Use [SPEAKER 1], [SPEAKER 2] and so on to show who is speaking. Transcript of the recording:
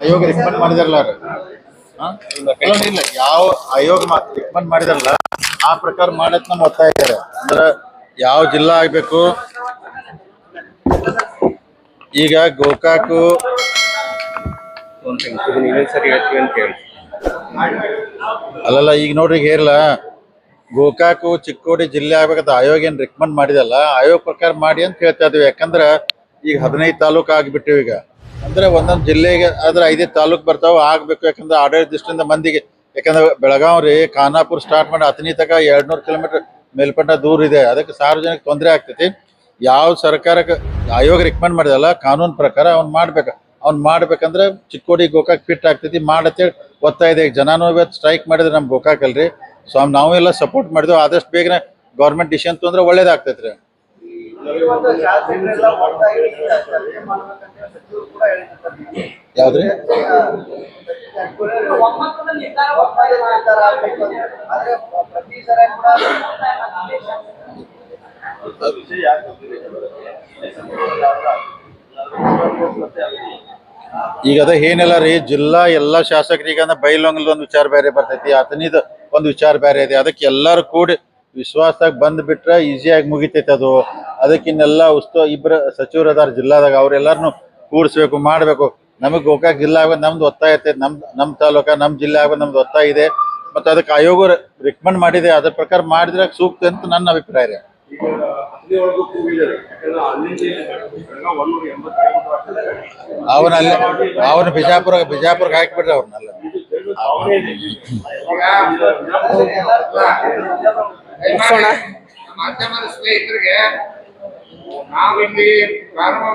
[SPEAKER 1] ಆಯೋಗ ರೆಕಮೆಂಡ್ ಮಾಡಿದಾರಲ್ಲ ಅವ್ರು. ಇಲ್ಲ ಯಾವ ಆಯೋಗ ರೆಕಮೆಂಡ್ ಮಾಡಿದಾರಲ್ಲ ಆ ಪ್ರಕಾರ ಮಾಡಕ್ ನಮ್ ಒತ್ತಾಯ ಇದ್ದಾರೆ. ಅಂದ್ರೆ ಯಾವ ಜಿಲ್ಲಾ ಆಗ್ಬೇಕು, ಈಗ ಗೋಕಾಕು ಅಲ್ಲಲ್ಲ, ಈಗ ನೋಡ್ರಿ ಹೇರಲ್ಲ, ಗೋಕಾಕು ಚಿಕ್ಕೋಡಿ ಜಿಲ್ಲೆ ಆಗ್ಬೇಕಂತ ಆಯೋಗ ಏನ್ ರೆಕಮೆಂಡ್ ಮಾಡಿದಲ್ಲ, ಆಯೋಗ ಪ್ರಕಾರ ಮಾಡಿ ಅಂತ ಹೇಳ್ತಾ ಇದೀವಿ. ಯಾಕಂದ್ರ ಈಗ 15 ತಾಲೂಕು ಆಗ್ಬಿಟ್ಟಿವಿ. ಈಗ ಅಂದ್ರೆ ಒಂದೊಂದ್ ಜಿಲ್ಲೆಗೆ ಆದ್ರೆ 5 ತಾಲೂಕ್ ಬರ್ತಾವ ಆಗ್ಬೇಕು. ಯಾಕಂದ್ರೆ ಆಡಳಿತ ದೃಷ್ಟಿಯಿಂದ ಮಂದಿಗೆ, ಯಾಕಂದ್ರೆ ಬೆಳಗಾವ್ ರೀ ಖಾನಾಪುರ ಸ್ಟಾರ್ಟ್ ಮಾಡಿ ಅತನಿ ತಕ 200 ಕಿಲೋಮೀಟರ್ ಮೇಲ್ಪಟ್ಟ ದೂರ ಇದೆ. ಅದಕ್ಕೆ ಸಾರ್ವಜನಿಕ ತೊಂದರೆ ಆಗ್ತೈತಿ. ಯಾವ ಸರ್ಕಾರಕ್ಕೆ ಆಯೋಗ ರೆಕಮೆಂಡ್ ಮಾಡಿದಲ್ಲ ಕಾನೂನು ಪ್ರಕಾರ ಅವ್ನ್ ಮಾಡ್ಬೇಕಂದ್ರೆ ಚಿಕ್ಕೋಡಿ ಗೋಕಾಕ್ ಫಿಟ್ ಆಗ್ತೈತಿ ಮಾಡತ್ತೇಳಿ ಒತ್ತಾಯ ಇದೆ. ಈಗ ಜನಾನು ಇವತ್ತು ಸ್ಟ್ರೈಕ್ ಮಾಡಿದ್ರೆ ನಮ್ ಗೋಕಾಕ್ ಅಲ್ರಿ. ಸೊ ನಾವೆಲ್ಲ ಸಪೋರ್ಟ್ ಮಾಡಿದ್ವಿ. ಆದಷ್ಟು ಬೇಗನೆ ಗೌರ್ಮೆಂಟ್ ಡಿಸಿಷನ್ ತೊಂದ್ರೆ ಒಳ್ಳೇದಾಗ್ತೈತ್ರಿ. ಯಾವ್ದ್ರಿ? ಈಗ ಅದ ಏನಿಲ್ಲ ರೀ, ಜಿಲ್ಲಾ ಎಲ್ಲಾ ಶಾಸಕರಿಗೆ ಅಂದ್ರೆ ಬೈಲೊಂಗಲ್ ಒಂದು ವಿಚಾರ ಬೇರೆ ಬರ್ತೈತಿ, ಅತನಿದ ಒಂದು ವಿಚಾರ ಬೇರೆ ಇದೆ. ಅದಕ್ಕೆ ಎಲ್ಲರೂ ಕೂಡಿ ವಿಶ್ವಾಸದಾಗ ಬಂದ್ ಬಿಟ್ರೆ ಈಸಿಯಾಗಿ ಮುಗಿತೈತಿ ಅದು. ಅದಕ್ಕಿನ್ನೆಲ್ಲ ಇಬ್ಬರು ಸಚಿವರು ಅದಾರ ಜಿಲ್ಲಾದಾಗ, ಅವ್ರೆಲ್ಲಾರನು ಕೂಡಿಸ್ಬೇಕು, ಮಾಡ್ಬೇಕು. ನಮಗ್ ಗೋಕಾಕ್ ಜಿಲ್ಲಾ ಆಗೋದು ನಮ್ದು ಒತ್ತಾಯ ಇರ್ತೈತಿ. ನಮ್ ತಾಲೂಕ ನಮ್ ಜಿಲ್ಲೆ ಆಗೋದು ನಮ್ದು ಒತ್ತಾಯ ಇದೆ. ಮತ್ತೆ ಅದಕ್ಕೆ ಆಯೋಗ ರೆಕಮೆಂಡ್ ಮಾಡಿದೆ, ಅದ್ರ ಪ್ರಕಾರ ಮಾಡಿದ್ರೆ ಸೂಕ್ತ ಅಂತ ನನ್ನ ಅಭಿಪ್ರಾಯ ರೀ. ಅವನ ಬಿಜಾಪುರಕ್ಕೆ ಹಾಕಿಬಿಟ್ರೆ ಅವ್ರನ್ನೆಲ್ಲ.
[SPEAKER 2] ಮಾಧ್ಯಮದ ಸ್ನೇಹಿತರಿಗೆ ನಾವಿಲ್ಲಿ ಪ್ರಾರಂಭ